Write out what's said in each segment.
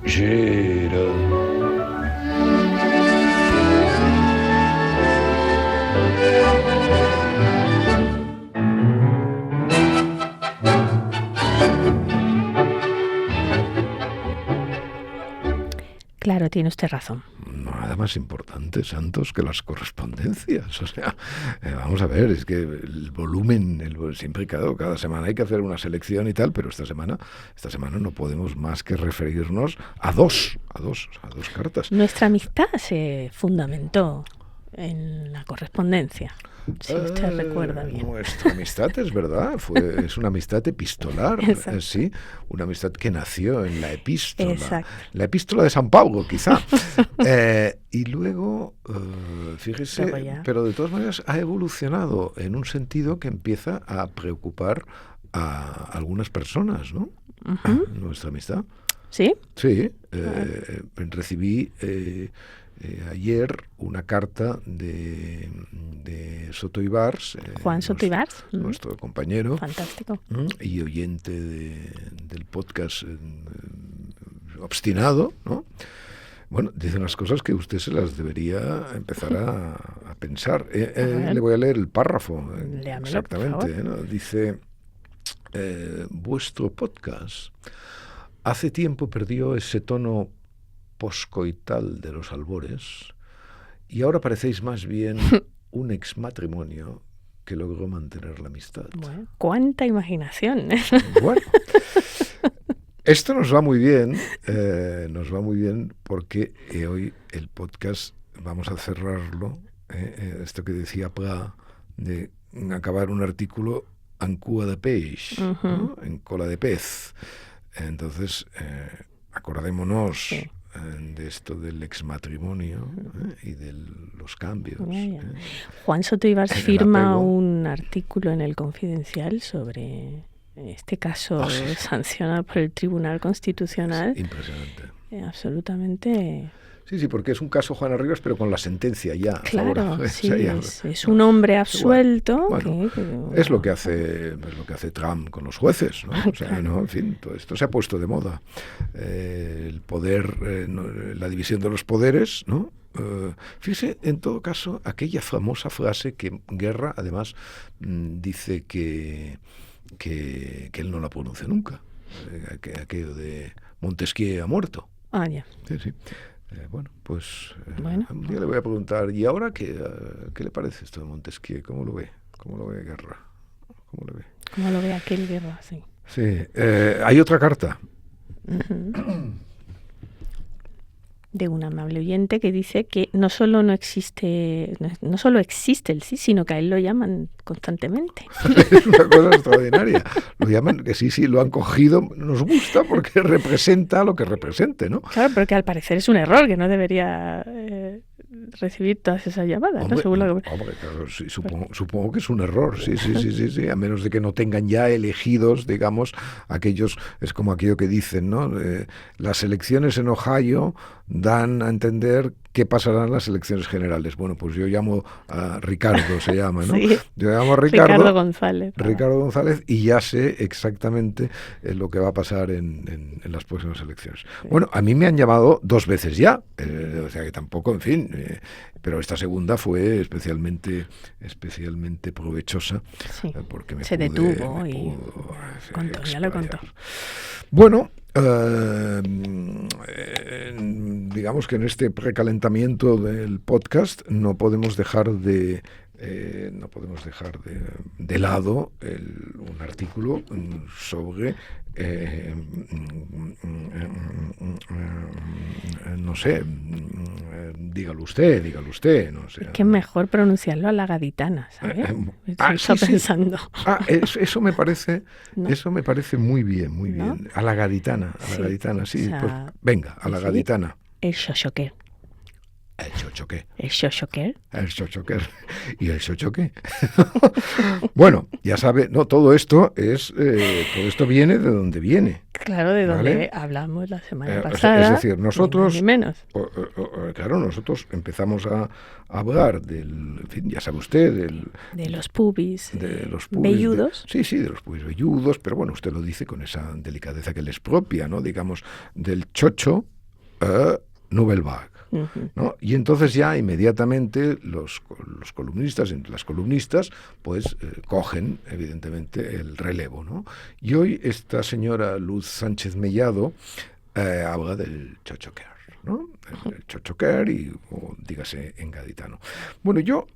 Gira. Claro, tiene usted razón. Nada más importante, Santos, que las correspondencias. O sea, vamos a ver, es que el volumen, siempre cada semana hay que hacer una selección y tal, pero esta semana no podemos más que referirnos a dos cartas. Nuestra amistad se fundamentó en la correspondencia, si usted recuerda bien. Nuestra amistad, es verdad, es una amistad epistolar, sí, una amistad que nació en la epístola. Exacto. La epístola de San Pablo, quizá. Y luego, fíjese, pero de todas maneras ha evolucionado en un sentido que empieza a preocupar a algunas personas, ¿no? Uh-huh. Nuestra amistad. ¿Sí? Sí, recibí ayer una carta de Soto Ibars, Juan Soto Ibars, nuestro compañero. Fantástico. Y oyente del podcast Obstinado, ¿no? Bueno, dice unas cosas que usted se las debería empezar a pensar. Le voy a leer el párrafo. Léamelo, exactamente, ¿no? Dice, vuestro podcast hace tiempo perdió ese tono poscoital de los albores y ahora parecéis más bien un exmatrimonio que logró mantener la amistad. Bueno, cuánta imaginación. Bueno, esto nos va muy bien porque hoy el podcast vamos a cerrarlo, esto que decía Pla, de acabar un artículo en cua de peix, Uh-huh. ¿no? En cola de pez. Entonces, acordémonos de esto del exmatrimonio y de los cambios. Juan Soto Ibars firma un artículo en El Confidencial sobre este caso sancionado por el Tribunal Constitucional. Es impresionante. Absolutamente. Sí, porque es un caso Juana Rivas, pero con la sentencia ya. Claro, ahora, sí, es un hombre absuelto. Bueno, es lo que hace Trump con los jueces, ¿no? O sea, no, en fin, todo esto se ha puesto de moda. El poder, la división de los poderes, ¿no? Fíjese, en todo caso, aquella famosa frase que Guerra, además, dice que él no la pronuncia nunca. Aquello de Montesquieu ha muerto. Ah, ya. Sí. Bueno, pues un día le voy a preguntar, ¿y ahora qué le parece esto de Montesquieu? ¿Cómo lo ve? ¿Cómo lo ve Guerra? ¿Cómo lo ve? ¿Cómo lo ve aquel Guerra? Sí. Sí. Hay otra carta. Uh-huh. De un amable oyente que dice que no solo existe el sí, sino que a él lo llaman constantemente. Es una cosa extraordinaria. Lo llaman, que sí, lo han cogido, nos gusta porque representa lo que represente, ¿no? Claro, pero que al parecer es un error, que no debería recibir todas esas llamadas, hombre, ¿no? Según lo que... Hombre, claro, sí, supongo que es un error, sí, a menos de que no tengan ya elegidos, digamos, aquellos, es como aquello que dicen, ¿no? Las elecciones en Ohio dan a entender qué pasarán las elecciones generales. Bueno, pues yo llamo a Ricardo, se llama, ¿no? Sí. Yo llamo a Ricardo González. Ricardo González, y ya sé exactamente lo que va a pasar en las próximas elecciones. Sí. Bueno, a mí me han llamado 2 veces ya, o sea que tampoco, en fin, pero esta segunda fue especialmente provechosa, sí. Porque se detuvo y contó, ya lo contó. Bueno, digamos que en este precalentamiento del podcast no podemos dejar de lado un artículo sobre no sé, dígalo usted, no sé. Es que es mejor pronunciarlo a la gaditana, ¿sabes? Estoy pensando. Eso me parece, ¿no? Eso me parece muy bien, ¿no? A la gaditana, sí. O sea, Pues venga, a la gaditana. El xoxoquer. ¿El chocho qué? ¿El chocho qué? El chocho qué. ¿Y el chocho qué? Bueno, ya sabe, no, todo esto viene de donde viene. Claro, de donde ¿vale? hablamos la semana pasada. Es decir, nosotros, ni menos. claro, nosotros empezamos a hablar del, en fin, ya sabe usted, de los pubis, de los pubis velludos. Sí, de los pubis velludos, pero bueno, usted lo dice con esa delicadeza que les propia, ¿no? Digamos, del chocho Nouvelle Vague. ¿No? Y entonces ya inmediatamente los columnistas, las columnistas, pues cogen evidentemente el relevo, ¿no? Y hoy esta señora Luz Sánchez Mellado habla del chochoquer, ¿no? El chochoquer o dígase en gaditano. Bueno, yo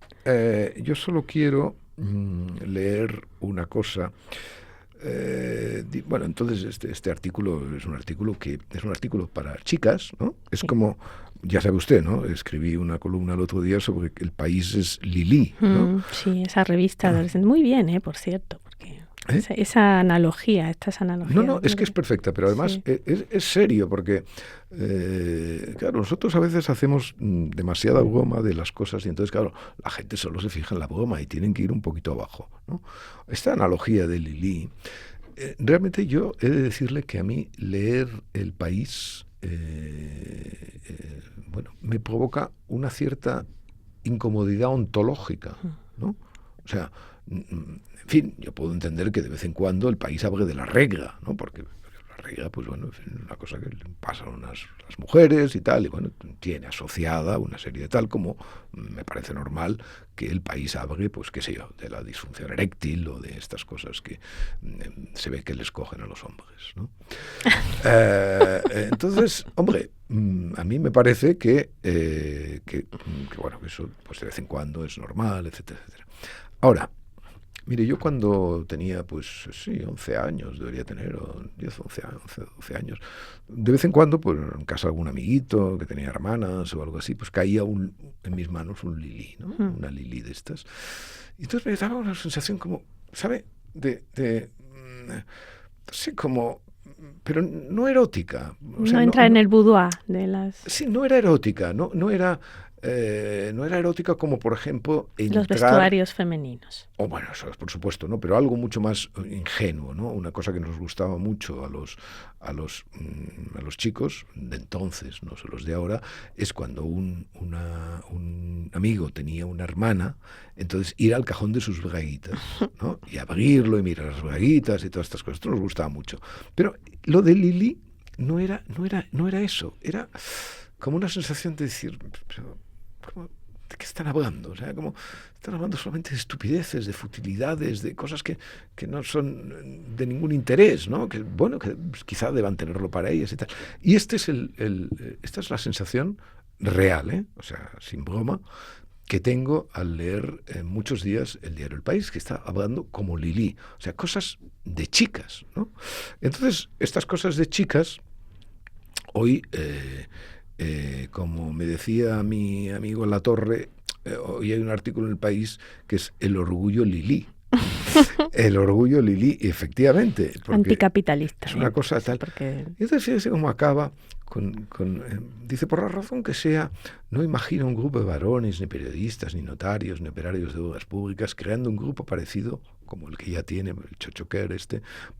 solo quiero leer una cosa. Bueno, entonces este artículo es un artículo para chicas, ¿no? Es como, ya sabe usted, ¿no? Escribí una columna el otro día sobre que El País es Lili, ¿no? Sí, esa revista, muy bien, por cierto, porque esa analogía, estas analogías. No, es que es perfecta, pero además es serio, porque claro, nosotros a veces hacemos demasiada broma de las cosas y entonces, claro, la gente solo se fija en la broma y tienen que ir un poquito abajo, ¿no? Esta analogía de Lili, realmente yo he de decirle que a mí leer El País, bueno, me provoca una cierta incomodidad ontológica, ¿no? O sea, en fin, yo puedo entender que de vez en cuando El País hable de la regla, ¿no? Porque la regla, pues bueno, es una cosa que le pasan a las mujeres y tal, y bueno, tiene asociada una serie de tal, como me parece normal que El País hable, pues qué sé yo, de la disfunción eréctil o de estas cosas que se ve que les cogen a los hombres, ¿no? Entonces, hombre, a mí me parece que bueno, eso pues de vez en cuando es normal, etcétera, etcétera. Ahora, mire, yo cuando tenía, pues sí, 11 años, debería tener, o 10, 12 años, de vez en cuando, pues en casa de algún amiguito que tenía hermanas o algo así, pues caía en mis manos un lilí, ¿no? Una lilí de estas. Y entonces me daba una sensación como, ¿sabe? Sí, como, pero no erótica. O sea, no entra en el boudoir de las... Sí, no era erótica, no era erótica como, por ejemplo, los vestuarios femeninos. O bueno, eso es por supuesto, ¿no? Pero algo mucho más ingenuo, ¿no? Una cosa que nos gustaba mucho a los chicos de entonces, no sé los de ahora, es cuando un amigo tenía una hermana, entonces ir al cajón de sus braguitas, ¿no? Y abrirlo y mirar las braguitas y todas estas cosas. Esto nos gustaba mucho. Pero lo de Lili no era eso, era como una sensación de decir, ¿de qué están hablando? O sea, como están hablando solamente de estupideces, de futilidades, de cosas que no son de ningún interés, ¿no? Que bueno, que quizá deban tenerlo para ellas y tal. Y esta es la sensación real, o sea, sin broma, que tengo al leer muchos días el diario El País, que está hablando como Lili, o sea, cosas de chicas, ¿no? Entonces, estas cosas de chicas, hoy, como me decía mi amigo en La Torre, hoy hay un artículo en El País que es El orgullo Lili. El orgullo Lili, efectivamente. Anticapitalista. Es una cosa tal. Porque... Y entonces fíjese cómo acaba dice, por la razón que sea, no imagina un grupo de varones, ni periodistas, ni notarios, ni operarios de obras públicas, creando un grupo parecido, como el que ya tiene, el chochoquer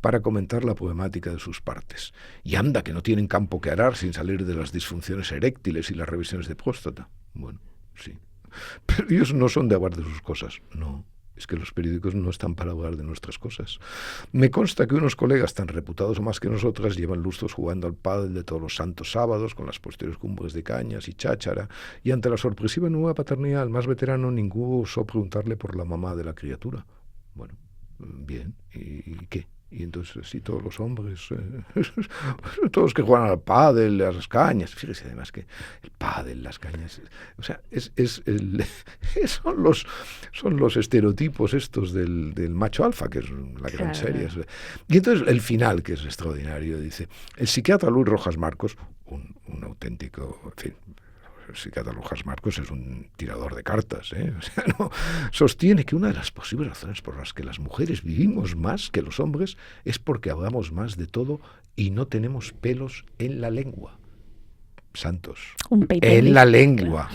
para comentar la problemática de sus partes. Y anda, que no tienen campo que arar sin salir de las disfunciones eréctiles y las revisiones de próstata. Bueno, sí. Pero ellos no son de hablar de sus cosas, no. Es que los periódicos no están para hablar de nuestras cosas. Me consta que unos colegas tan reputados o más que nosotras llevan lustros jugando al pádel de todos los santos sábados con las posteriores cumbres de cañas y cháchara, y ante la sorpresiva nueva paternidad al más veterano ninguno osó preguntarle por la mamá de la criatura. Bueno, bien, ¿y qué? Y entonces sí, todos los hombres, todos que juegan al pádel, a las cañas, fíjese además que el pádel, las cañas, o sea, son los estereotipos estos del macho alfa, que es la gran serie. Y entonces el final, que es extraordinario, dice, el psiquiatra Luis Rojas Marcos, un auténtico, en fin, el psiquiatra Rojas Marcos es un tirador de cartas, o sea, no, sostiene que una de las posibles razones por las que las mujeres vivimos más que los hombres es porque hablamos más de todo y no tenemos pelos en la lengua. santos. Un paper En list. la lengua.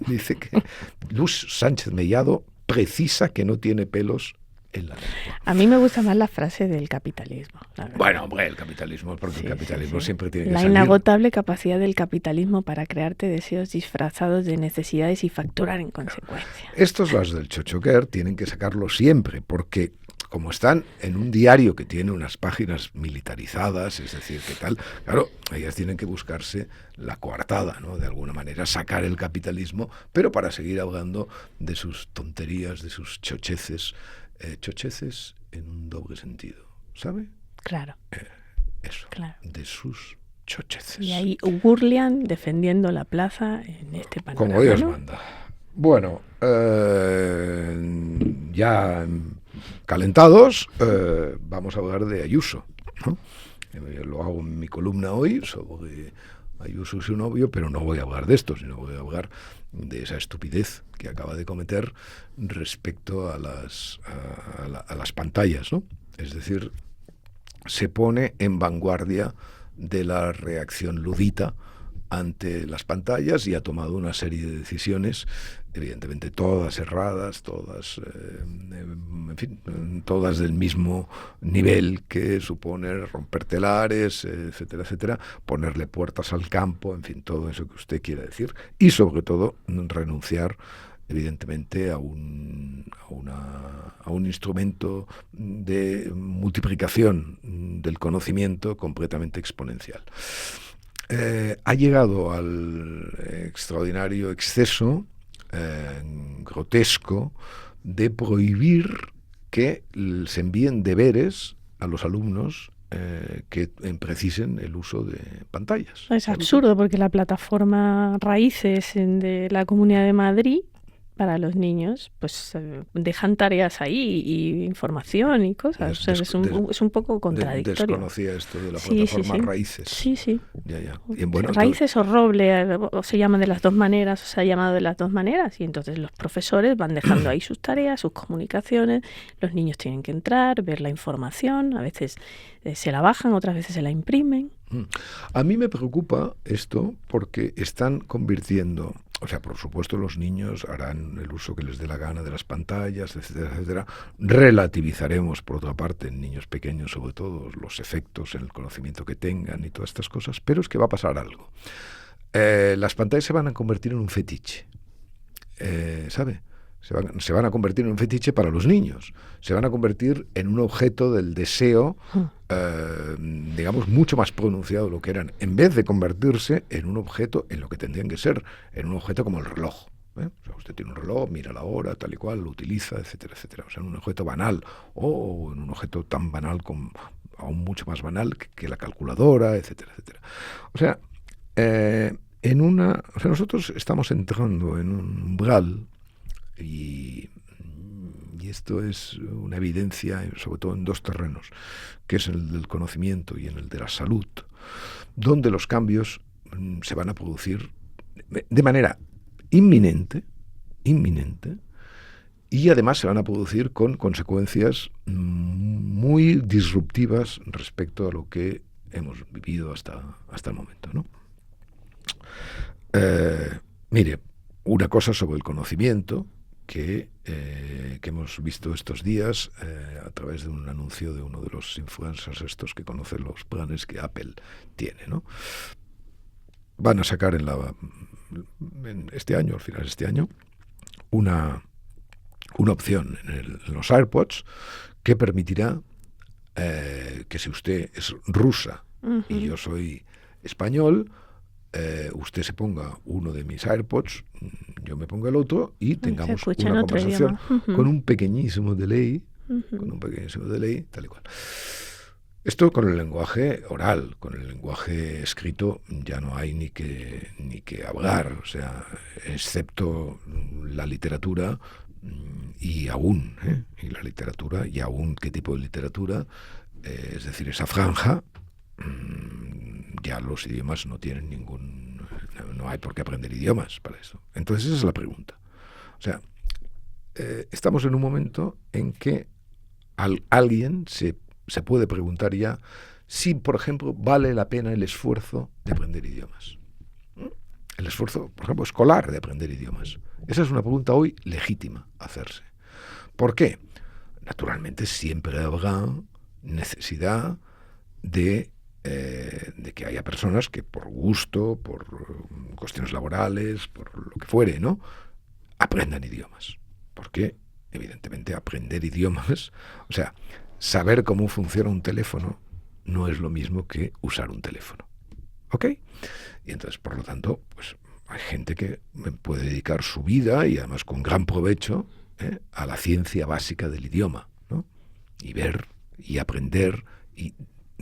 Dice que Luz Sánchez Mellado precisa que no tiene pelos en la lengua. A mí me gusta más la frase del capitalismo, la verdad. Bueno, hombre, el capitalismo, porque el capitalismo siempre tiene que la salir. inagotable capacidad del capitalismo para crearte deseos disfrazados de necesidades y facturar en consecuencia. Estos, los del Chochoquer, tienen que sacarlo siempre, porque como están en un diario que tiene unas páginas militarizadas, es decir, que tal, claro, ellas tienen que buscarse la coartada, ¿no? De alguna manera, sacar el capitalismo, pero para seguir hablando de sus tonterías, de sus chocheces, chocheces en un doble sentido, ¿sabe? Claro. Eso, claro. De sus chocheces. Y ahí Gurlian defendiendo la plaza en este panorama, como Dios ¿no? manda. Bueno, ya calentados, vamos a hablar de Ayuso, ¿no? Lo hago en mi columna hoy sobre Ayuso y su novio, pero no voy a hablar de esto, sino voy a hablar de esa estupidez que acaba de cometer respecto a las pantallas, ¿no? Es decir, se pone en vanguardia de la reacción ludita ante las pantallas y ha tomado una serie de decisiones, evidentemente todas erradas, todas, en fin, todas del mismo nivel, que supone romper telares, etcétera, etcétera, ponerle puertas al campo, en fin, todo eso que usted quiera decir, y sobre todo renunciar evidentemente a un instrumento de multiplicación del conocimiento completamente exponencial. Ha llegado al extraordinario exceso grotesco de prohibir que se envíen deberes a los alumnos que precisen el uso de pantallas. Es absurdo, porque la plataforma Raíces de la Comunidad de Madrid, para los niños, pues dejan tareas ahí y información y cosas. O sea, es un poco contradictorio. Desconocía esto de la plataforma Raíces. Sí. Ya. Y bueno, Raíces o Roble, o se llama de las dos maneras, o se ha llamado de las dos maneras, y entonces los profesores van dejando ahí sus tareas, sus comunicaciones, los niños tienen que entrar, ver la información, a veces se la bajan, otras veces se la imprimen. A mí me preocupa esto porque están convirtiendo, o sea, por supuesto los niños harán el uso que les dé la gana de las pantallas, etcétera, etcétera. Relativizaremos, por otra parte, en niños pequeños sobre todo, los efectos en el conocimiento que tengan y todas estas cosas, pero es que va a pasar algo. Las pantallas se van a convertir en un fetiche, ¿sabe? Se van a convertir en un fetiche para los niños. Se van a convertir en un objeto del deseo, digamos, mucho más pronunciado de lo que eran, en vez de convertirse en un objeto en lo que tendrían que ser, en un objeto como el reloj. O sea, usted tiene un reloj, mira la hora, tal y cual, lo utiliza, etcétera, etcétera. O sea, en un objeto banal, o en un objeto tan banal como aún mucho más banal que la calculadora, etcétera, etcétera. O sea, nosotros estamos entrando en un umbral. Y esto es una evidencia, sobre todo en dos terrenos, que es el del conocimiento y en el de la salud, donde los cambios se van a producir de manera inminente, y además se van a producir con consecuencias muy disruptivas respecto a lo que hemos vivido hasta el momento, ¿no? Mire, una cosa sobre el conocimiento que hemos visto estos días a través de un anuncio de uno de los influencers estos que conocen los planes que Apple tiene, ¿no? Van a sacar en este año, al final de este año, una opción en los AirPods que permitirá que si usted es rusa y yo soy español, usted se ponga uno de mis AirPods, yo me ponga el otro y tengamos una conversación con un pequeñísimo delay, tal y cual. Esto con el lenguaje oral, con el lenguaje escrito ya no hay ni que hablar, o sea, excepto la literatura y aún la literatura y aún qué tipo de literatura, es decir, esa franja. Ya los idiomas no tienen no hay por qué aprender idiomas para eso. Entonces esa es la pregunta. O sea, estamos en un momento en que alguien se puede preguntar ya si, por ejemplo, vale la pena el esfuerzo de aprender idiomas. el esfuerzo, por ejemplo, escolar de aprender idiomas? Esa es una pregunta hoy legítima a hacerse. ¿Por qué? Naturalmente siempre habrá necesidad de que haya personas que por gusto, por cuestiones laborales, por lo que fuere, ¿no?, aprendan idiomas. Porque, evidentemente, aprender idiomas, o sea, saber cómo funciona un teléfono no es lo mismo que usar un teléfono. ¿Ok? Y entonces, por lo tanto, pues hay gente que puede dedicar su vida, y además con gran provecho, a la ciencia básica del idioma, ¿no? Y ver y aprender y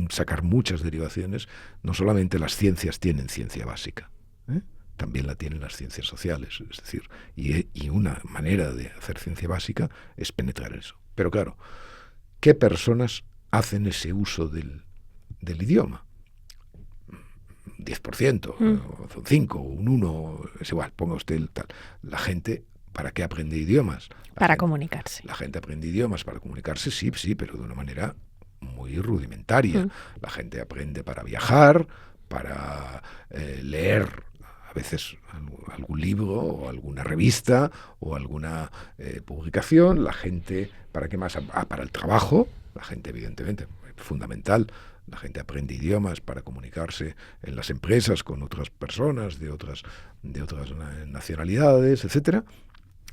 sacar muchas derivaciones. No solamente las ciencias tienen ciencia básica, también la tienen las ciencias sociales. Es decir, y una manera de hacer ciencia básica es penetrar eso. Pero claro, ¿qué personas hacen ese uso del idioma? 10%, o un 5%, o un 1%, es igual, ponga usted el tal. La gente, ¿para qué aprende idiomas? Para comunicarse. La gente aprende idiomas para comunicarse, sí, pero de una manera muy rudimentaria. La gente aprende para viajar, para leer a veces algún libro o alguna revista o alguna publicación. La gente, ¿para qué más? Para el trabajo. La gente, evidentemente, fundamental. La gente aprende idiomas para comunicarse en las empresas con otras personas de otras nacionalidades, etcétera.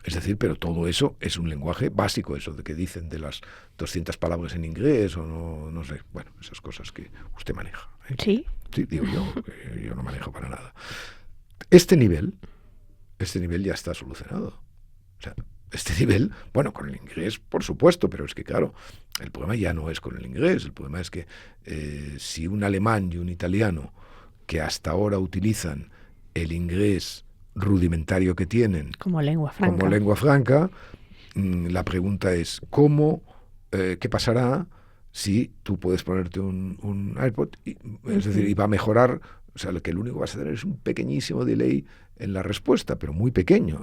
Es decir, pero todo eso es un lenguaje básico, eso de que dicen de las 200 palabras en inglés o no sé, bueno, esas cosas que usted maneja. Sí. Sí, digo yo no manejo para nada. Este nivel ya está solucionado. O sea, este nivel, bueno, con el inglés, por supuesto, pero es que, claro, el problema ya no es con el inglés. El problema es que si un alemán y un italiano que hasta ahora utilizan el inglés rudimentario que tienen como lengua franca, la pregunta es ¿qué pasará si tú puedes ponerte un iPod? Es decir, y va a mejorar, o sea, que lo único que vas a tener es un pequeñísimo delay en la respuesta, pero muy pequeño,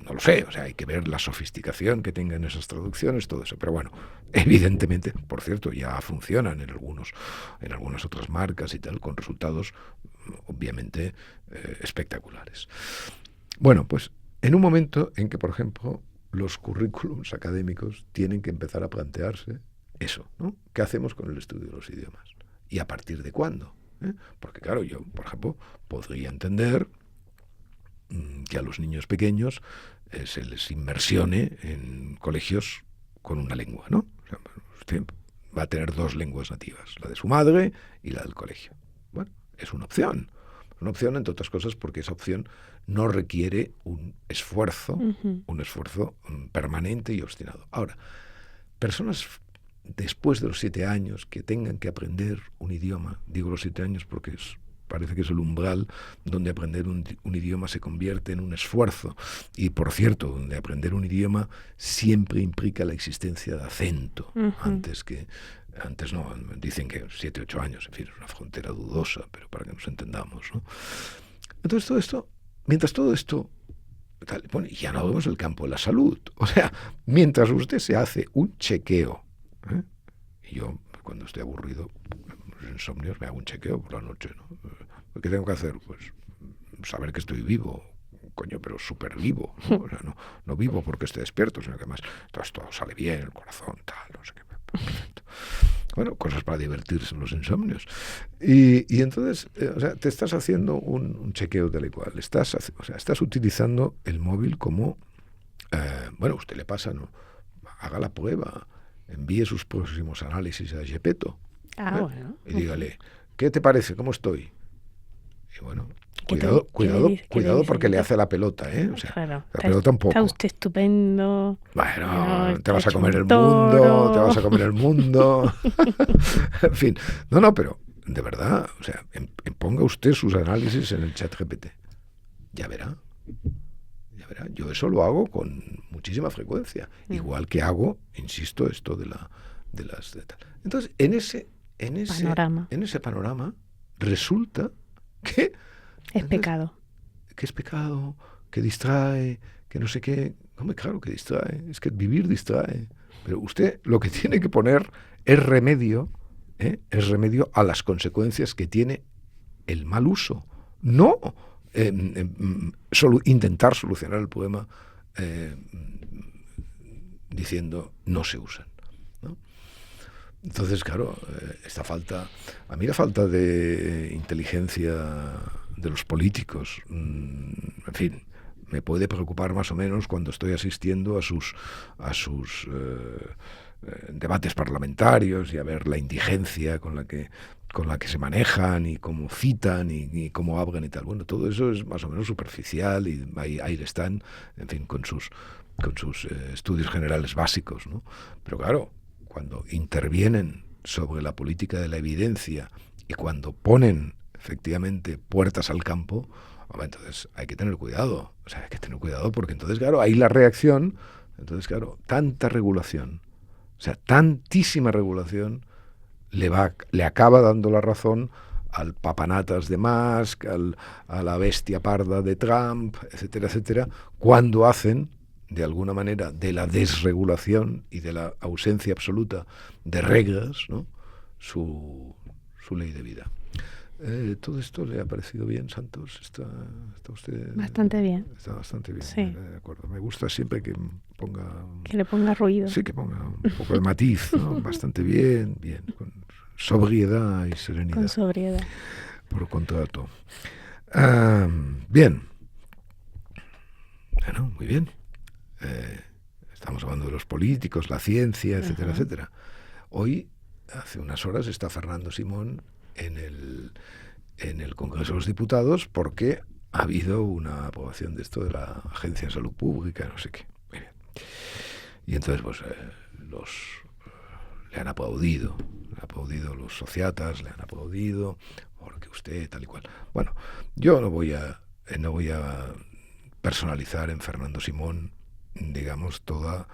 no lo sé, o sea, hay que ver la sofisticación que tengan esas traducciones, todo eso. Pero bueno, evidentemente, por cierto, ya funcionan en algunas otras marcas y tal, con resultados obviamente espectaculares. Bueno, pues en un momento en que, por ejemplo, los currículums académicos tienen que empezar a plantearse eso, ¿no? ¿Qué hacemos con el estudio de los idiomas? ¿Y a partir de cuándo? Porque claro, yo, por ejemplo, podría entender que a los niños pequeños se les inmersione en colegios con una lengua, ¿no? O sea, usted va a tener 2 lenguas nativas, la de su madre y la del colegio. Bueno, es una opción. Una opción, entre otras cosas, porque esa opción no requiere un esfuerzo permanente y obstinado. Ahora, personas después de los 7 años que tengan que aprender un idioma, digo los 7 años porque parece que es el umbral donde aprender un idioma se convierte en un esfuerzo. Y, por cierto, donde aprender un idioma siempre implica la existencia de acento. Antes no, dicen que 7, 8 años, en fin, es una frontera dudosa, pero para que nos entendamos, ¿no? Entonces, mientras todo esto, bueno, ya no vemos el campo de la salud. O sea, mientras usted se hace un chequeo, y yo, cuando estoy aburrido, los insomnios, me hago un chequeo por la noche, ¿no? ¿Qué tengo que hacer? Pues saber que estoy vivo, coño, pero súper vivo, ¿no? O sea, no vivo porque esté despierto, sino que además todo sale bien, el corazón, tal, no sé qué, perfecto. Bueno, cosas para divertirse en los insomnios. Y entonces, o sea, te estás haciendo un chequeo tal y cual, estás utilizando el móvil como, bueno, usted le pasa, ¿no? Haga la prueba, envíe sus próximos análisis a Gepetto. Bueno. Y dígale, ¿qué te parece? ¿Cómo estoy? Y bueno, cuidado porque le hace la pelota, O sea, claro, la pelota un poco. Está usted estupendo. Bueno, te vas a comer el mundo, en fin. No, pero de verdad, o sea, ponga usted sus análisis en el ChatGPT. Ya verá. Yo eso lo hago con muchísima frecuencia. Igual que hago, insisto, esto de las... Entonces, en ese panorama resulta que... Es pecado. Que es pecado, que distrae, que no sé qué. Hombre, claro que distrae. Es que vivir distrae. Pero usted lo que tiene que poner es remedio a las consecuencias que tiene el mal uso no intentar solucionar el problema diciendo no se usan, ¿no? Entonces, claro, a mí la falta de inteligencia de los políticos, en fin, me puede preocupar más o menos cuando estoy asistiendo a sus debates parlamentarios y a ver la indigencia con la que se manejan y cómo citan y cómo hablan y tal. Bueno, todo eso es más o menos superficial y ahí están, en fin, con sus estudios generales básicos, ¿no? Pero claro, cuando intervienen sobre la política de la evidencia y cuando ponen efectivamente puertas al campo, entonces hay que tener cuidado. O sea, hay que tener cuidado porque entonces, claro, ahí la reacción, entonces, claro, tanta regulación, o sea, tantísima regulación le acaba dando la razón al papanatas de Musk, a la bestia parda de Trump, etcétera, etcétera, cuando hacen, de alguna manera, de la desregulación y de la ausencia absoluta de reglas, ¿no?, su ley de vida. ¿Todo esto le ha parecido bien, Santos? ¿Está usted...? Bastante bien. Está bastante bien, sí. De acuerdo. Me gusta siempre que ponga... Que le ponga ruido. Sí, que ponga un poco de matiz, ¿no? Bastante bien, con sobriedad y serenidad. Con sobriedad. Por contrato. Bien. Bueno, muy bien. Estamos hablando de los políticos, la ciencia, etcétera, etcétera. Hoy, hace unas horas, está Fernando Simón en el Congreso de los Diputados porque ha habido una aprobación de esto de la Agencia de Salud Pública, no sé qué. Muy bien. Y entonces, pues, le han aplaudido los sociatas, le han aplaudido, porque usted, tal y cual. Bueno, yo no voy a personalizar en Fernando Simón, digamos, toda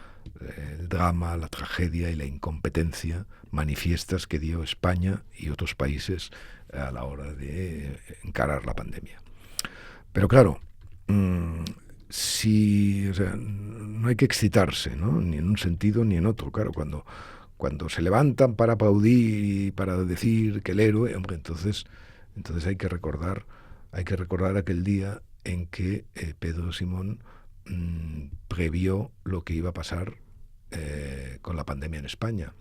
el drama, la tragedia y la incompetencia manifiestas que dio España y otros países a la hora de encarar la pandemia. Pero claro, no hay que excitarse, ¿no?, ni en un sentido ni en otro. Claro, cuando se levantan para aplaudir y para decir que el héroe, hombre, entonces hay que recordar aquel día en que Pedro Simón previó lo que iba a pasar con la pandemia en España.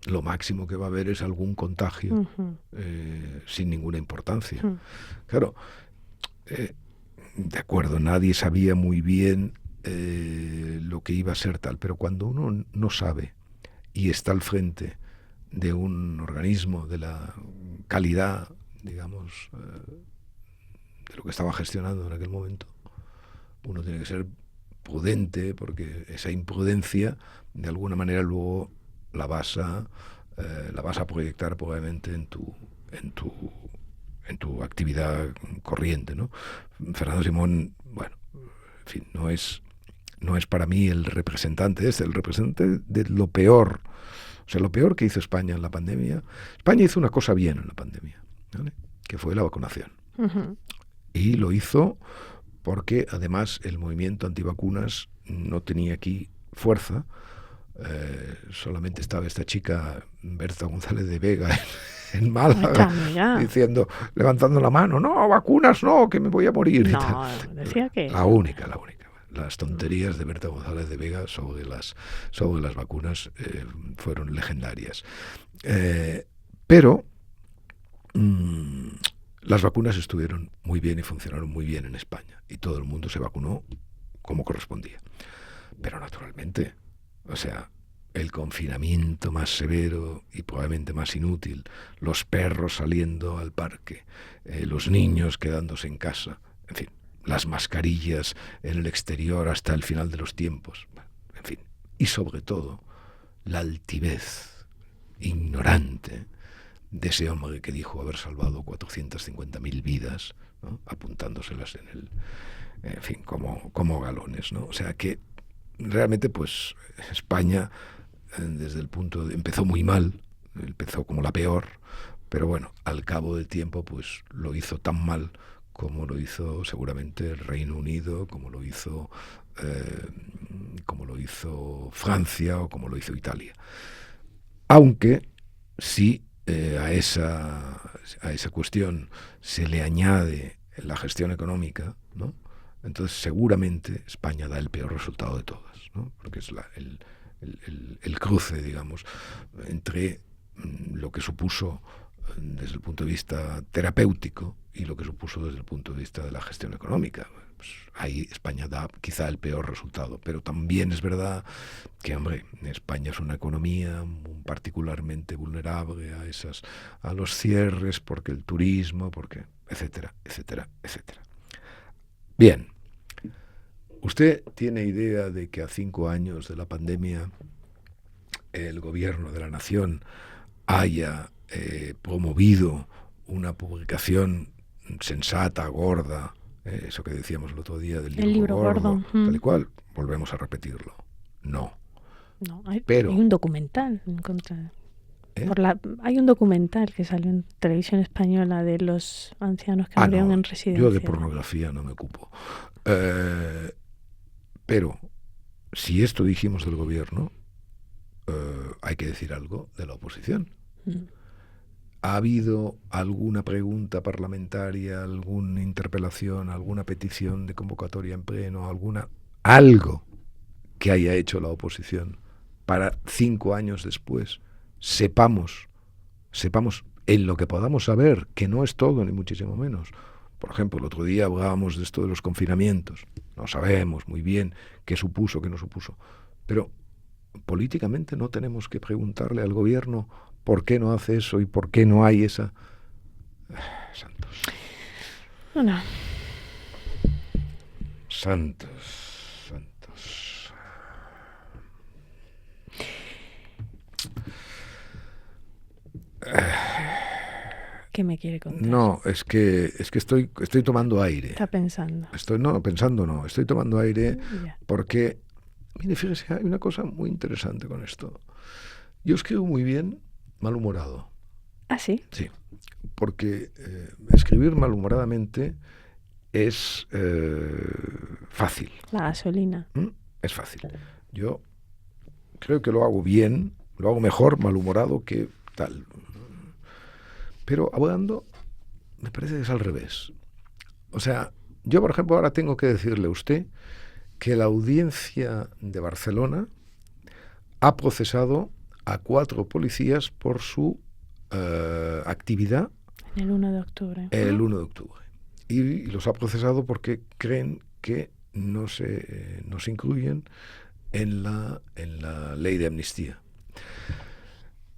Lo máximo que va a haber es algún contagio sin ninguna importancia. Claro, de acuerdo, nadie sabía muy bien lo que iba a ser tal, pero cuando uno no sabe y está al frente de un organismo de la calidad, digamos, de lo que estaba gestionando en aquel momento, uno tiene que ser prudente, porque esa imprudencia de alguna manera luego la vas a proyectar probablemente en tu actividad corriente, ¿no? Fernando Simón, bueno, en fin, no es para mí el representante de lo peor. O sea, lo peor que hizo España en la pandemia. España hizo una cosa bien en la pandemia, ¿vale?, que fue la vacunación. Y lo hizo porque además el movimiento antivacunas no tenía aquí fuerza. Solamente estaba esta chica Berta González de Vega en Málaga diciendo, levantando la mano, no, vacunas no, que me voy a morir. No, decía que... La única. Las tonterías de Berta González de Vega sobre las vacunas fueron legendarias. Pero las vacunas estuvieron muy bien y funcionaron muy bien en España. Y todo el mundo se vacunó como correspondía. Pero naturalmente, o sea, el confinamiento más severo y probablemente más inútil, los perros saliendo al parque, los niños quedándose en casa, en fin, las mascarillas en el exterior hasta el final de los tiempos, en fin, y sobre todo la altivez ignorante de ese hombre que dijo haber salvado 450.000 vidas, ¿no?, apuntándoselas en fin, como galones, ¿no? O sea que realmente, pues, España empezó muy mal, empezó como la peor, pero bueno, al cabo del tiempo, pues lo hizo tan mal como lo hizo seguramente el Reino Unido, como lo hizo Francia o como lo hizo Italia. Aunque sí a esa cuestión se le añade la gestión económica, ¿no? Entonces seguramente España da el peor resultado de todas, ¿no? Porque es el cruce, digamos, entre lo que supuso desde el punto de vista terapéutico y lo que supuso desde el punto de vista de la gestión económica. Pues ahí España da quizá el peor resultado, pero también es verdad que, hombre, España es una economía particularmente vulnerable a los cierres, porque el turismo, porque etcétera, etcétera, etcétera. Bien, ¿usted tiene idea de que a 5 años de la pandemia el gobierno de la nación haya promovido una publicación sensata, gorda, eso que decíamos el otro día del libro gordo, tal y cual? Volvemos a repetirlo. No. No, hay Pero un documental en contra. Hay un documental que salió en televisión española de los ancianos que murieron en residencia. Yo de pornografía no me ocupo. Pero si esto dijimos del gobierno, hay que decir algo de la oposición. ¿Ha habido alguna pregunta parlamentaria, alguna interpelación, alguna petición de convocatoria en pleno, algo que haya hecho la oposición para 5 años después sepamos en lo que podamos saber, que no es todo ni muchísimo menos? Por ejemplo, el otro día hablábamos de esto de los confinamientos. No sabemos muy bien qué supuso, qué no supuso. Pero políticamente no tenemos que preguntarle al gobierno por qué no hace eso y por qué no hay esa... Santos. No. Santos. ¿Qué me quiere contar? No, es que estoy tomando aire. Está pensando. Estoy tomando aire Ya. porque, mire, fíjese, hay una cosa muy interesante con esto. Yo escribo muy bien malhumorado. ¿Ah, sí? Sí, porque escribir malhumoradamente es fácil. La gasolina. Es fácil. Yo creo que lo hago bien, lo hago mejor malhumorado que tal. Pero hablando, me parece que es al revés. O sea, yo, por ejemplo, ahora tengo que decirle a usted que la audiencia de Barcelona ha procesado a 4 policías por su actividad El 1 de octubre. el 1 de octubre. Y los ha procesado porque creen que no se incluyen en la ley de amnistía.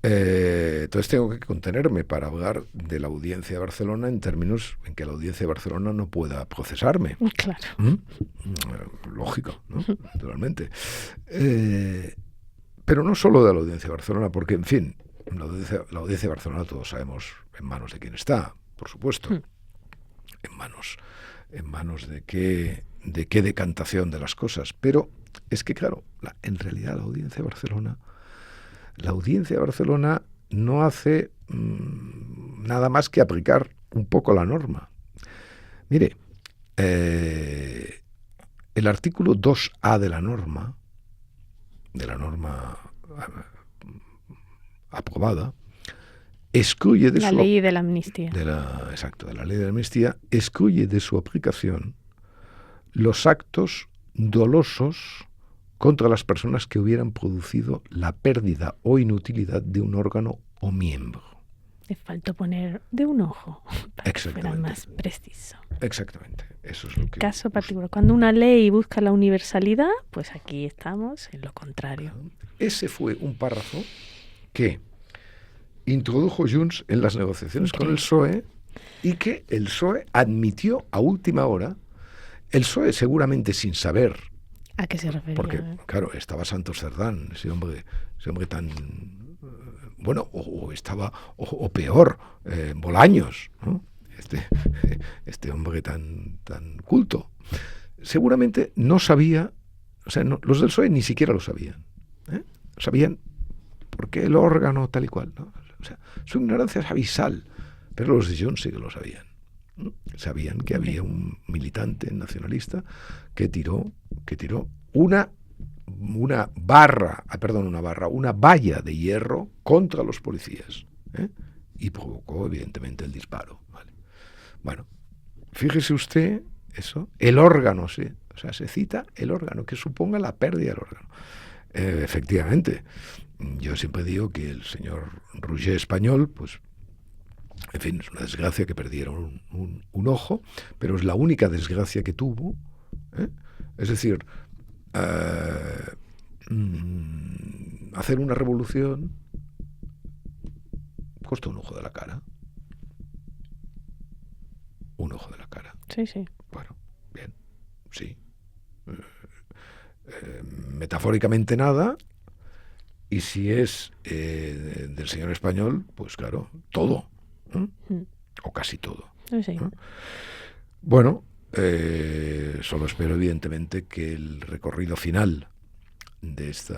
Entonces tengo que contenerme para hablar de la audiencia de Barcelona en términos en que la audiencia de Barcelona no pueda procesarme. Claro. Lógico, ¿no? Naturalmente. Pero no solo de la audiencia de Barcelona, porque, en fin, la audiencia de Barcelona todos sabemos en manos de quién está, por supuesto. En manos de qué decantación de las cosas. Pero es que, claro, en realidad la audiencia de Barcelona no hace nada más que aplicar un poco la norma. Mire, el artículo 2A de la norma aprobada, excluye de la ley de la amnistía. de la ley de la amnistía, excluye de su aplicación los actos dolosos contra las personas que hubieran producido la pérdida o inutilidad de un órgano o miembro. Le faltó poner de un ojo para que fuera Exactamente. más preciso. Exactamente, eso es lo que... Caso particular. Cuando una ley busca la universalidad, pues aquí estamos en lo contrario. Ese fue un párrafo que introdujo Junts en las negociaciones con el PSOE y que el PSOE admitió a última hora. El PSOE seguramente sin saber. ¿A qué se refería? Porque, claro, estaba Santos Cerdán, ese hombre tan... Bueno, o peor, Bolaños, ¿no? Este hombre tan culto. Seguramente no sabía, o sea, los del PSOE ni siquiera lo sabían. Sabían por qué el órgano tal y cual, ¿no? O sea, su ignorancia es abisal, pero los de Junts sí que lo sabían. Sabían que había un militante nacionalista que tiró una valla de hierro contra los policías, y provocó evidentemente el disparo, ¿vale? Bueno, fíjese usted eso, el órgano, sí, o sea, se cita el órgano, que suponga la pérdida del órgano. Efectivamente, yo siempre digo que el señor Rouget español, pues, en fin, es una desgracia que perdiera un ojo, pero es la única desgracia que tuvo, ¿eh? Es decir, hacer una revolución costó un ojo de la cara. Un ojo de la cara. Sí, sí. Bueno, bien, sí. Metafóricamente nada, y si es del señor español, pues claro, todo, o casi todo. Sí. Bueno, solo espero evidentemente que el recorrido final de este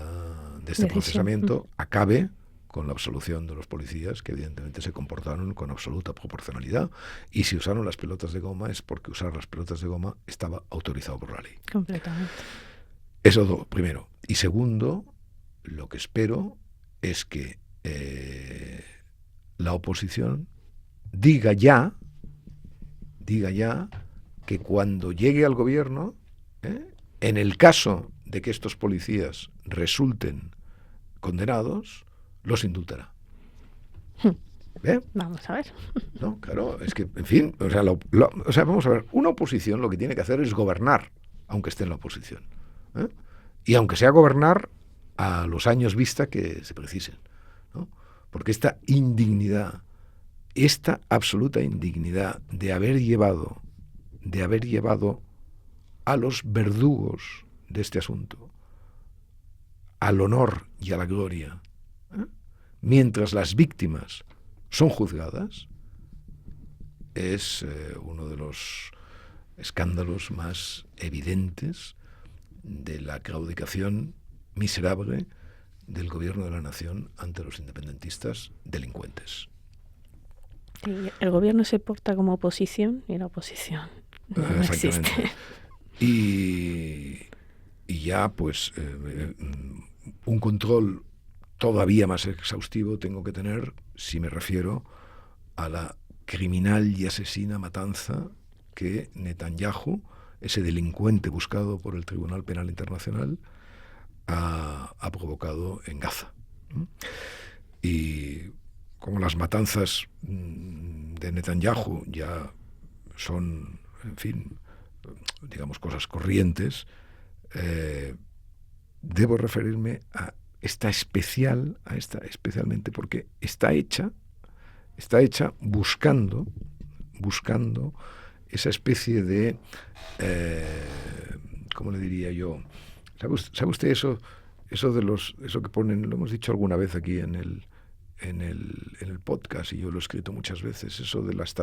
procesamiento acabe con la absolución de los policías, que evidentemente se comportaron con absoluta proporcionalidad, y si usaron las pelotas de goma es porque usar las pelotas de goma estaba autorizado por la ley. Completamente. Eso primero. Y segundo, lo que espero es que la oposición diga ya que cuando llegue al gobierno, en el caso de que estos policías resulten condenados, los indultará. Vamos a ver. No, claro, es que, en fin, o sea, vamos a ver, una oposición lo que tiene que hacer es gobernar, aunque esté en la oposición. Y aunque sea gobernar a los años vista que se precisen, ¿no? Porque esta indignidad, esta absoluta indignidad de haber llevado a los verdugos de este asunto al honor y a la gloria, mientras las víctimas son juzgadas, es uno de los escándalos más evidentes de la claudicación miserable del gobierno de la nación ante los independentistas delincuentes. El gobierno se porta como oposición y la oposición no existe. Y ya, pues, un control todavía más exhaustivo tengo que tener si me refiero a la criminal y asesina matanza que Netanyahu, ese delincuente buscado por el Tribunal Penal Internacional, ha provocado en Gaza. Y como las matanzas de Netanyahu ya son, en fin, digamos, cosas corrientes, debo referirme a esta especialmente porque está hecha buscando esa especie de, ¿cómo le diría yo? ¿Sabe usted eso que ponen, lo hemos dicho alguna vez aquí en el podcast, y yo lo he escrito muchas veces, eso de los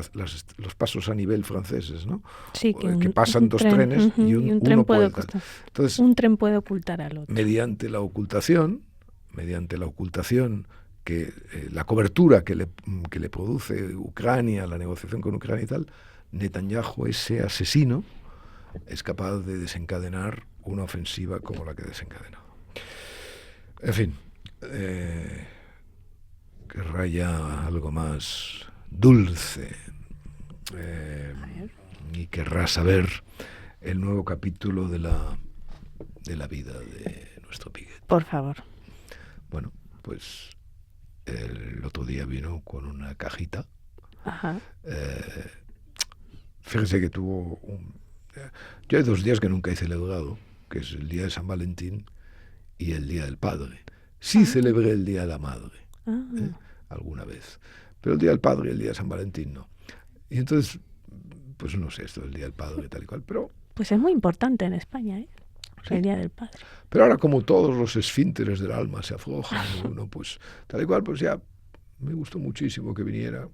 pasos a nivel franceses, ¿no? Sí, que pasan dos trenes y un tren uno puede puede. Entonces, un tren puede ocultar al otro. Mediante la ocultación, que la cobertura que le produce Ucrania, la negociación con Ucrania y tal, Netanyahu, ese asesino, es capaz de desencadenar una ofensiva como la que desencadenó. En fin, querrá ya algo más dulce, y querrá saber el nuevo capítulo de la vida de nuestro Piguet. Por favor. Bueno, pues el otro día vino con una cajita. Ajá. Fíjese que yo hay 2 días que nunca he celebrado, que es el día de San Valentín y el Día del Padre. Sí celebré el Día de la Madre, alguna vez, pero el Día del Padre y el Día de San Valentín no. Y entonces, pues no sé, esto del Día del Padre tal y cual, pero... Pues es muy importante en España, ¿sí? El Día del Padre. Pero ahora, como todos los esfínteres del alma se aflojan, uno, pues tal y cual, pues ya me gustó muchísimo que viniera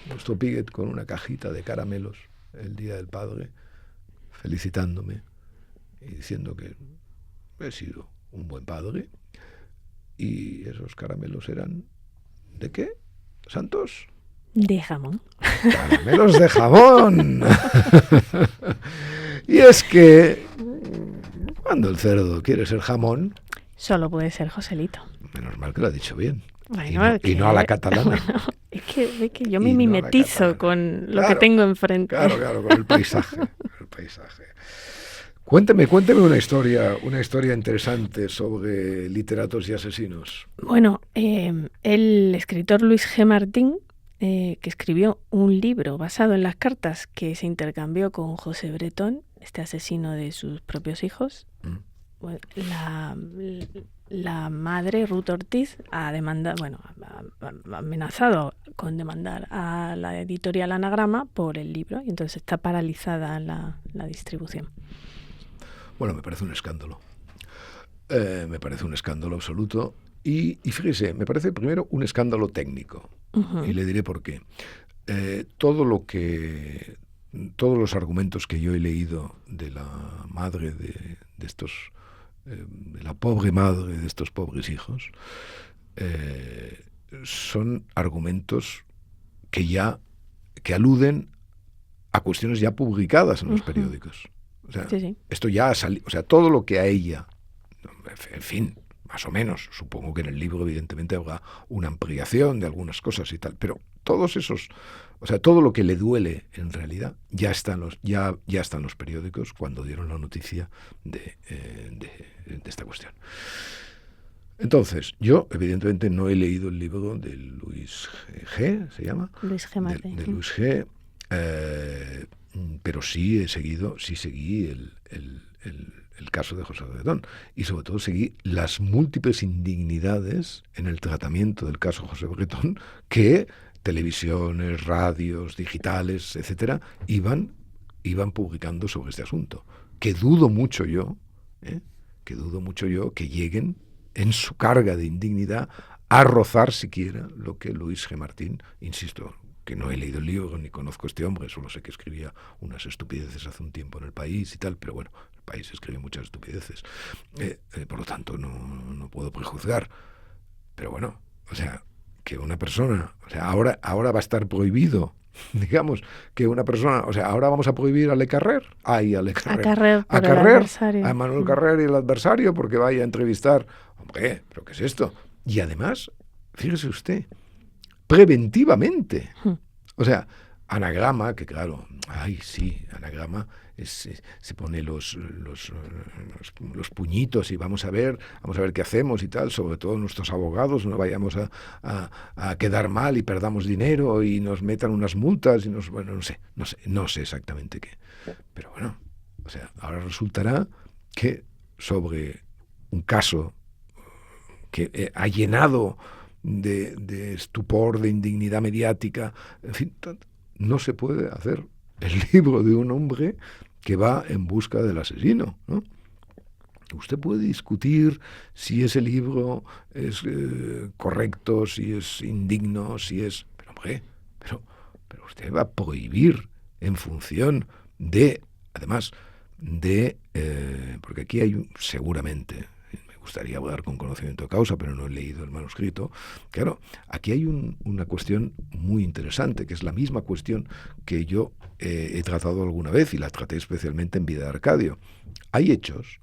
nuestro Piguet con una cajita de caramelos el Día del Padre, felicitándome y diciendo que he sido un buen padre. Y esos caramelos eran ¿de qué? ¿Santos? De jamón. ¡Caramelos de jamón! Y es que cuando el cerdo quiere ser jamón... Solo puede ser Joselito. Menos mal que lo ha dicho bien. Bueno, y no a la catalana. Bueno, es que yo me Y no a la mimetizo catalana. con lo que Claro, tengo enfrente. claro, con el paisaje. El paisaje. Cuénteme una historia interesante sobre literatos y asesinos. Bueno, el escritor Luis G. Martín, que escribió un libro basado en las cartas que se intercambió con José Bretón, este asesino de sus propios hijos. Mm. Bueno, la madre, Ruth Ortiz, ha demandado, bueno, ha amenazado con demandar a la editorial Anagrama por el libro, y entonces está paralizada la distribución. Bueno, me parece un escándalo. Me parece un escándalo absoluto. Y fíjese, me parece primero un escándalo técnico. Uh-huh. Y le diré por qué. Todos los argumentos que yo he leído de la madre de estos, de la pobre madre de estos pobres hijos, son argumentos que aluden a cuestiones ya publicadas en los Uh-huh. periódicos. O sea, Sí. esto ya ha salido, o sea, todo lo que a ella, en fin, más o menos, supongo que en el libro evidentemente habrá una ampliación de algunas cosas y tal, pero todos esos, o sea, todo lo que le duele en realidad ya está en los periódicos cuando dieron la noticia de esta cuestión. Entonces, yo evidentemente no he leído el libro de Luis G, ¿se llama? Luis G. Martín. De Luis G, pero sí seguí el caso de José Bretón, y sobre todo seguí las múltiples indignidades en el tratamiento del caso José Bretón que televisiones, radios, digitales, etcétera, iban publicando sobre este asunto, que dudo mucho yo que lleguen en su carga de indignidad a rozar siquiera lo que Luis G. Martín, insisto, que no he leído el libro ni conozco a este hombre, solo sé que escribía unas estupideces hace un tiempo en El País y tal, pero bueno, El País escribe muchas estupideces, por lo tanto no puedo prejuzgar, pero bueno, o sea, que una persona, o sea, ahora va a estar prohibido, digamos, que una persona, o sea, ahora vamos a prohibir a Le Carrer, a Manuel Carrer y el adversario, porque vaya a entrevistar, hombre, ¿pero qué es esto? Y además, fíjese usted, preventivamente. O sea, Anagrama, que claro, Anagrama se pone los puñitos y vamos a ver qué hacemos y tal, sobre todo nuestros abogados, no vayamos a quedar mal y perdamos dinero y nos metan unas multas y bueno, no sé exactamente qué. Pero bueno, o sea, ahora resultará que sobre un caso que ha llenado de estupor, de indignidad mediática, en fin, no se puede hacer el libro de un hombre que va en busca del asesino, ¿no? Usted puede discutir si ese libro es correcto, si es indigno, si es... Pero hombre, pero usted va a prohibir en función de, además, porque aquí hay seguramente... Me gustaría hablar con conocimiento de causa, pero no he leído el manuscrito. Claro, aquí hay una cuestión muy interesante, que es la misma cuestión que yo he tratado alguna vez, y la traté especialmente en Vida de Arcadio. Hay hechos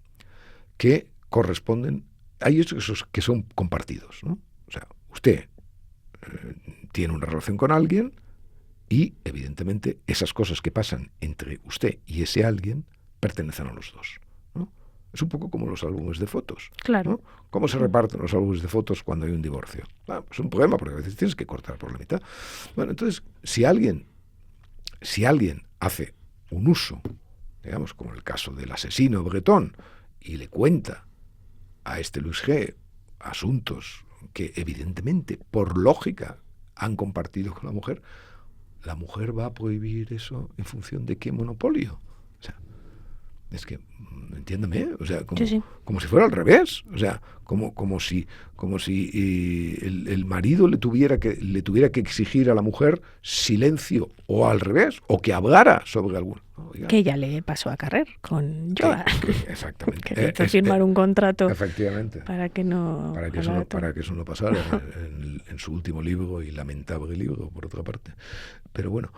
que corresponden, hay hechos que son compartidos, ¿no? O sea, usted tiene una relación con alguien y, evidentemente, esas cosas que pasan entre usted y ese alguien pertenecen a los dos. Es un poco como los álbumes de fotos. Claro. ¿No? ¿Cómo se reparten los álbumes de fotos cuando hay un divorcio? Es un problema, porque a veces tienes que cortar por la mitad. Bueno, entonces, si alguien hace un uso, digamos, como el caso del asesino Bretón, y le cuenta a este Luis G. asuntos que evidentemente, por lógica, han compartido con la mujer va a prohibir eso en función de qué monopolio. O sea, es que, entiéndame, o sea, como si fuera al revés, o sea, como si el marido le tuviera que exigir a la mujer silencio, o al revés, o que hablara sobre alguno. Oiga, que ya le pasó a Carrer con Joa. Exactamente. Que hizo firmar un contrato efectivamente, para que eso no pasara en su último libro, y lamentable libro, por otra parte. Pero bueno,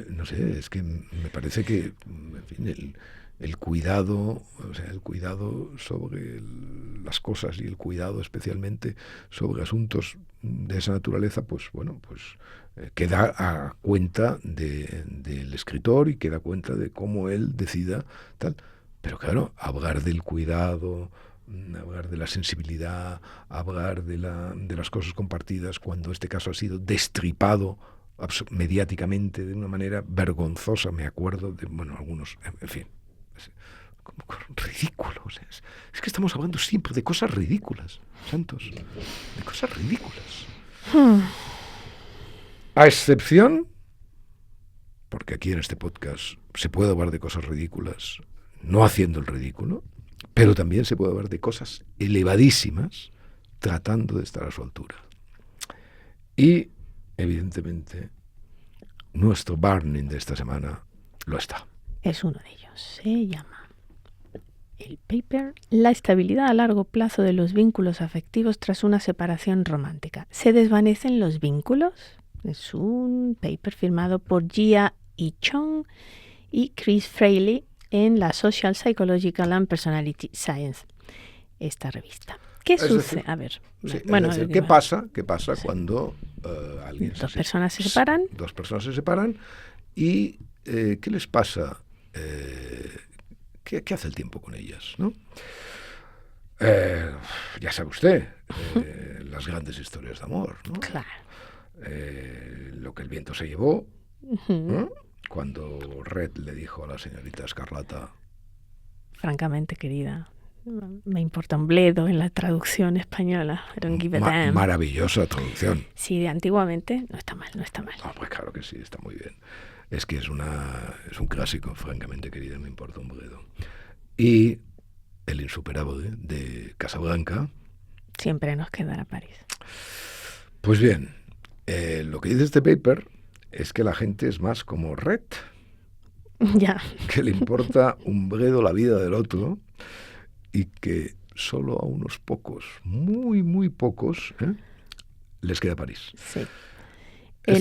no sé, es que me parece que, en fin, el cuidado, o sea, el cuidado sobre las cosas y el cuidado especialmente sobre asuntos de esa naturaleza, pues bueno, pues queda a cuenta del escritor y queda a cuenta de cómo él decida tal. Pero claro, hablar del cuidado, hablar de la sensibilidad, hablar de las cosas compartidas, cuando este caso ha sido destripado mediáticamente de una manera vergonzosa, me acuerdo de, bueno, algunos, en fin, como ridículo. O sea, es que estamos hablando siempre de cosas ridículas, Santos, de cosas ridículas. A excepción, porque aquí en este podcast se puede hablar de cosas ridículas, no haciendo el ridículo, pero también se puede hablar de cosas elevadísimas, tratando de estar a su altura. Y, evidentemente, nuestro Burning de esta semana lo está. Es uno de ellos. Se llama el paper La estabilidad a largo plazo de los vínculos afectivos tras una separación romántica. ¿Se desvanecen los vínculos? Es un paper firmado por Jia y Chong y Chris Fraley en la Social Psychological and Personality Science, esta revista. ¿Qué sucede? A ver, sí, bueno, es decir, ¿qué pasa sí, cuando dos personas se separan? Dos personas se separan y ¿qué les pasa? ¿Qué hace el tiempo con ellas, ¿no? Ya sabe usted, las grandes historias de amor, ¿no? Claro. Lo que el viento se llevó, ¿no? Cuando Red le dijo a la señorita Escarlata: francamente, querida, me importa un bledo en la traducción española. I don't give a damn. Maravillosa traducción. Sí, de antiguamente no está mal. No, pues claro que sí, está muy bien. Es que es un clásico, francamente, querida, me importa un bledo. Y El insuperable de Casablanca. Siempre nos quedará París. Pues bien, lo que dice este paper es que la gente es más como Red. Ya. Que le importa un bledo la vida del otro y que solo a unos pocos, muy, muy pocos, les queda París. Sí. Sí,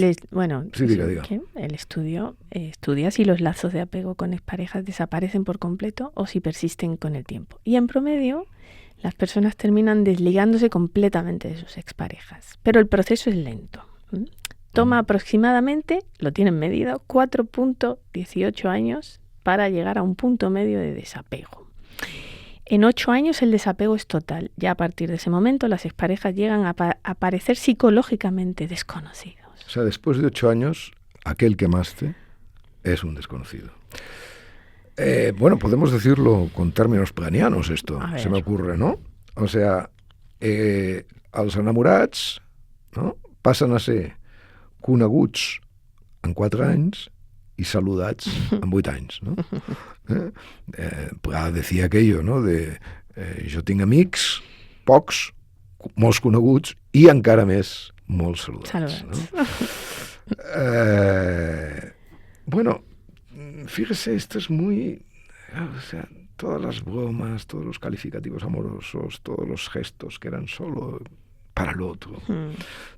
diga. El estudia si los lazos de apego con exparejas desaparecen por completo o si persisten con el tiempo. Y en promedio, las personas terminan desligándose completamente de sus exparejas. Pero el proceso es lento. Toma aproximadamente, lo tienen medido, 4.18 años para llegar a un punto medio de desapego. En 8 años el desapego es total. Ya a partir de ese momento las exparejas llegan a parecer psicológicamente desconocidos. O sea, después de 8 años, aquel que amaste es un desconocido. Bueno, podemos decirlo con términos planianos esto, se me ocurre, ¿no? O sea, els enamorats, no? Passen a ser coneguts en 4 anys y saludats en 8 anys, no? Pla decía aquello, no? Jo tinc amics, pocs, molts coneguts i encara més molts saludats. ¿No? Bueno, fíjese, esto es muy... O sea, todas las bromas, todos los calificativos amorosos, todos los gestos que eran solo para el otro,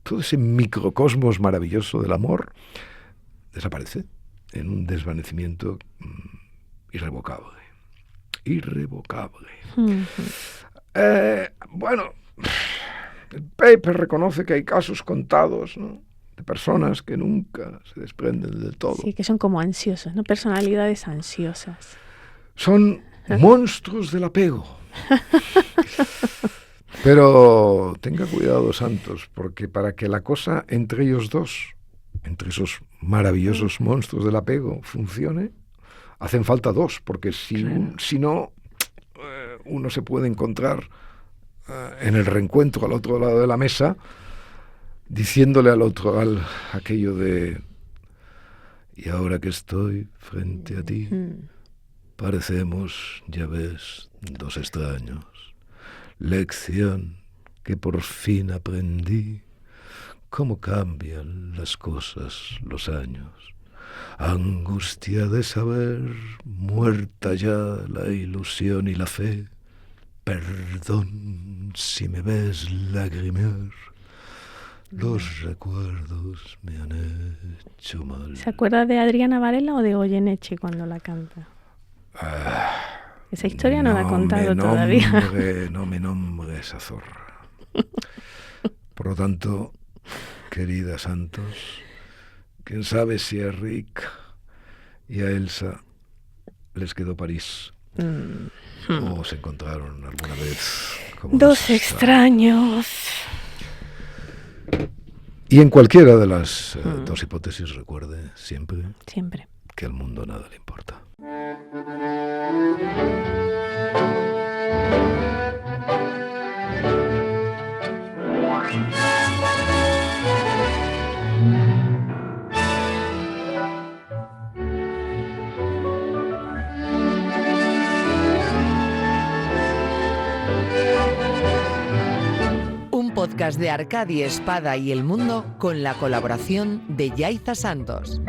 todo ese microcosmos maravilloso del amor desaparece en un desvanecimiento irrevocable. Bueno, el paper reconoce que hay casos contados, ¿no?, de personas que nunca se desprenden del todo. Sí, que son como ansiosos, ¿no? Personalidades ansiosas. Son monstruos del apego. Pero tenga cuidado, Santos, porque para que la cosa entre ellos dos, entre esos maravillosos monstruos del apego, funcione, hacen falta dos, porque si no, uno se puede encontrar en el reencuentro al otro lado de la mesa, diciéndole al otro aquello de: y ahora que estoy frente a ti, parecemos, ya ves, dos extraños. Lección que por fin aprendí, cómo cambian las cosas, los años. Angustia de saber, muerta ya la ilusión y la fe. Perdón si me ves lagrimear, los recuerdos me han hecho mal. ¿Se acuerda de Adriana Varela o de Goyeneche cuando la canta? Esa historia no la ha contado todavía. No me nombres a zorra. Por lo tanto, querida Santos, quién sabe si a Rick y a Elsa les quedó París. O se encontraron alguna vez como dos extraños. Y en cualquiera de las dos hipótesis, recuerde siempre que al mundo nada le importa. Un podcast de Arcadi Espada y El Mundo con la colaboración de Yaiza Santos.